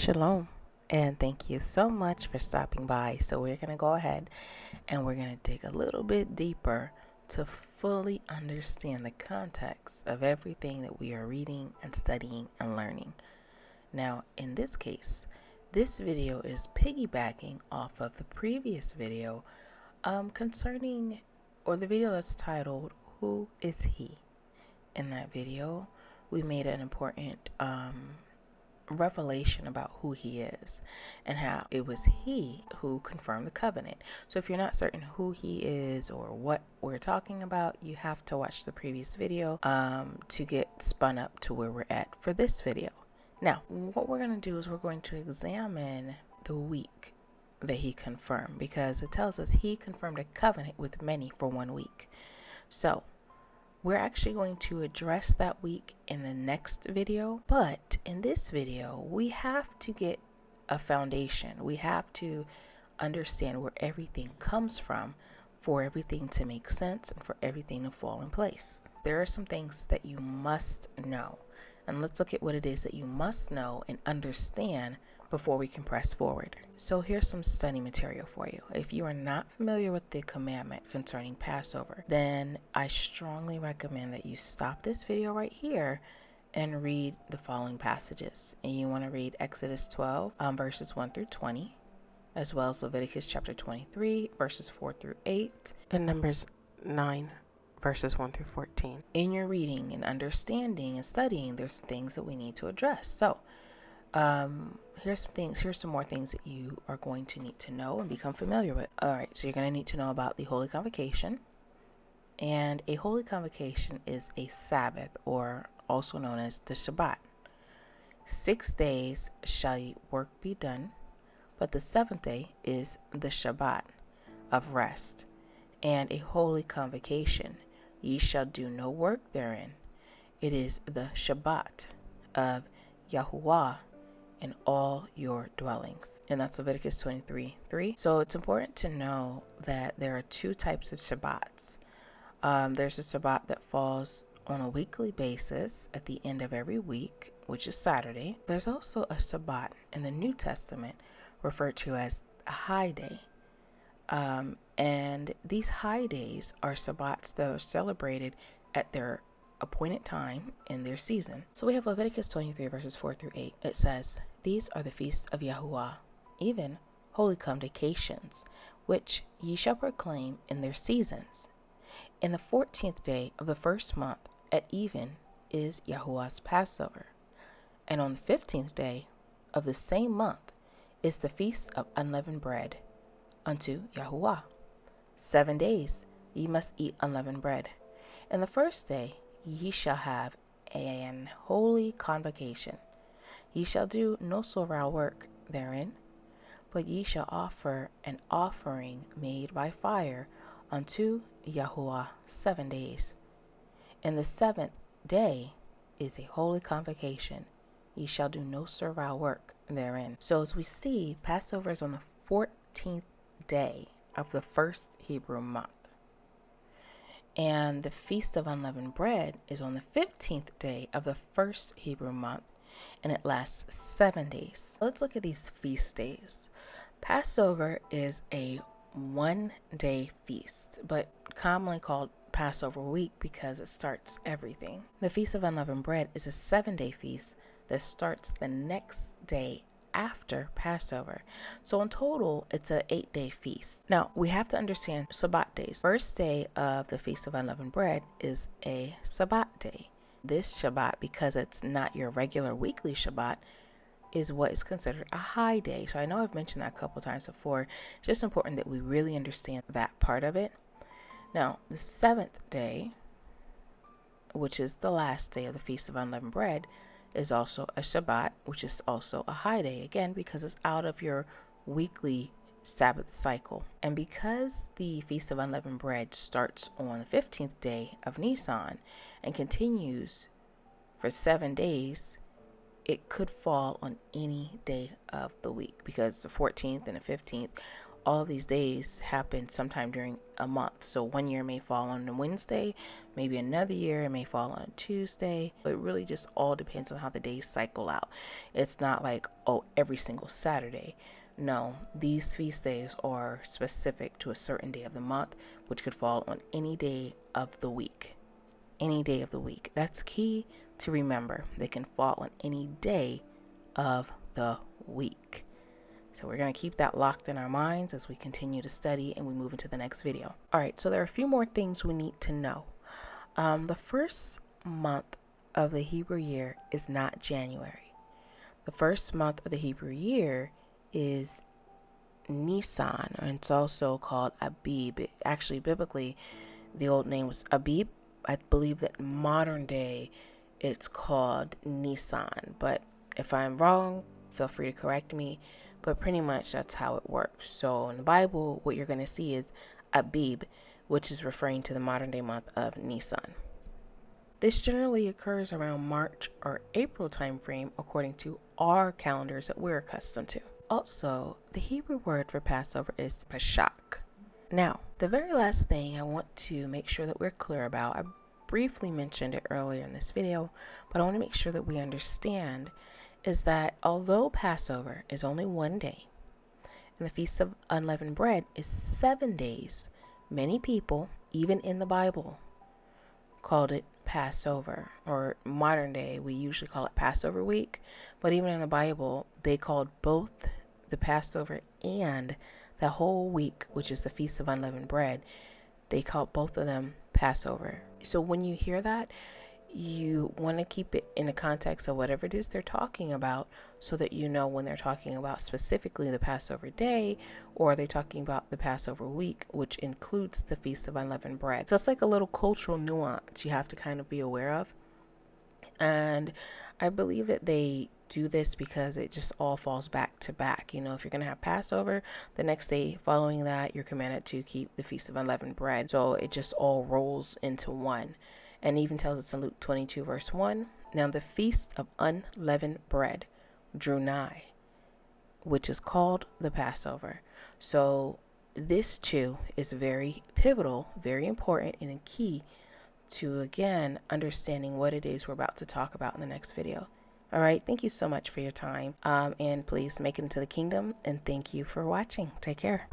Shalom, and thank you so much for stopping by. So we're going to go ahead and we're going to dig a little bit deeper to fully understand the context of everything that we are reading and studying and learning. Now, in this case, this video is piggybacking off of the previous video concerning, or the video that's titled, Who is He? In that video, we made an important revelation about who he is and how it was he who confirmed the covenant. So if you're not certain who he is or what we're talking about, you have to watch the previous video to get spun up to where we're at for this video. Now, what we're going to do is we're going to examine the week that he confirmed, because it tells us he confirmed a covenant with many for 1 week. So we're actually going to address that week in the next video, but in this video, we have to get a foundation. We have to understand where everything comes from for everything to make sense and for everything to fall in place. There are some things that you must know, and let's look at what it is that you must know and understand before we can press forward. So here's some study material for you. If you are not familiar with the commandment concerning Passover, then I strongly recommend that you stop this video right here and read the following passages. And you want to read Exodus 12 verses 1 through 20, as well as Leviticus chapter 23 verses 4 through 8, and Numbers 9 verses 1 through 14. In your reading and understanding and studying, there's some things that we need to address. So here's some more things that you are going to need to know and become familiar with. All right, so you're going to need to know about the Holy Convocation. And a Holy Convocation is a Sabbath, or also known as the Shabbat. 6 days shall work be done, but the 7th day is the Shabbat of rest. And a Holy Convocation, ye shall do no work therein. It is the Shabbat of Yahuwah in all your dwellings. And that's Leviticus 23:3. So it's important to know that there are 2 types of Shabbats. There's a Shabbat that falls on a weekly basis at the end of every week, which is Saturday. There's also a Shabbat in the New Testament referred to as a high day. And these high days are Shabbats that are celebrated at their appointed time in their season. So we have Leviticus 23 verses 4 through 8. It says, these are the feasts of Yahuwah, even holy convocations, which ye shall proclaim in their seasons. In the 14th day of the first month at even is Yahuwah's Passover. And on the 15th day of the same month is the feast of unleavened bread unto Yahuwah. 7 days ye must eat unleavened bread. And the first day ye shall have an holy convocation. Ye shall do no servile work therein, but ye shall offer an offering made by fire unto Yahuwah 7 days. And the 7th day is a holy convocation. Ye shall do no servile work therein. So as we see, Passover is on the 14th day of the first Hebrew month. And the Feast of Unleavened Bread is on the 15th day of the first Hebrew month, and it lasts 7 days. Let's look at these feast days. Passover is a 1-day feast, but commonly called Passover week because it starts everything. The Feast of Unleavened Bread is a 7-day feast that starts the next day after Passover. So in total, it's an 8-day feast. Now, we have to understand Shabbat days. First day of the Feast of Unleavened Bread is a Shabbat day. This Shabbat, because it's not your regular weekly Shabbat, is what is considered a high day. So I know I've mentioned that a couple times before. It's just important that we really understand that part of it. Now, the 7th day, which is the last day of the Feast of Unleavened Bread, is also a Shabbat, which is also a high day, again, because it's out of your weekly Sabbath cycle. And because the Feast of Unleavened Bread starts on the 15th day of Nisan and continues for 7 days, it could fall on any day of the week, because the 14th and the 15th all of these days happen sometime during a month. So one year may fall on a Wednesday, maybe another year it may fall on a Tuesday. It really just all depends on how the days cycle out. It's not like, oh, every single Saturday. No, these feast days are specific to a certain day of the month, which could fall on any day of the week. Any day of the week. That's key to remember. They can fall on any day of the week. So we're going to keep that locked in our minds as we continue to study and we move into the next video. All right, so there are a few more things we need to know. The first month of the Hebrew year is not January. The first month of the Hebrew year is Nisan, and it's also called Abib. Actually, biblically, the old name was Abib. I believe that modern day it's called Nisan, but if I'm wrong, feel free to correct me. But pretty much that's how it works. So in the Bible, what you're going to see is Abib, which is referring to the modern day month of Nisan. This generally occurs around March or April time frame according to our calendars that we're accustomed to. Also, the Hebrew word for Passover is Pashak. Now, the very last thing I want to make sure that we're clear about, I briefly mentioned it earlier in this video, but I want to make sure that we understand is that although Passover is only one day and the Feast of Unleavened Bread is 7 days, many people, even in the Bible, called it Passover, or modern day we usually call it Passover week, but even in the Bible they called both the Passover and the whole week, which is the Feast of Unleavened Bread, they called both of them Passover. So when you hear that, you want to keep it in the context of whatever it is they're talking about, so that you know when they're talking about specifically the Passover day, or are they talking about the Passover week, which includes the Feast of Unleavened Bread. So it's like a little cultural nuance you have to kind of be aware of. And I believe that they do this because it just all falls back to back. You know, if you're going to have Passover, the next day following that, you're commanded to keep the Feast of Unleavened Bread. So it just all rolls into one. And even tells us in Luke 22 verse 1, now the Feast of Unleavened Bread drew nigh, which is called the Passover. So this too is very pivotal, very important, and a key to, again, understanding what it is we're about to talk about in the next video. All right, thank you so much for your time, and please make it into the kingdom, and thank you for watching. Take care.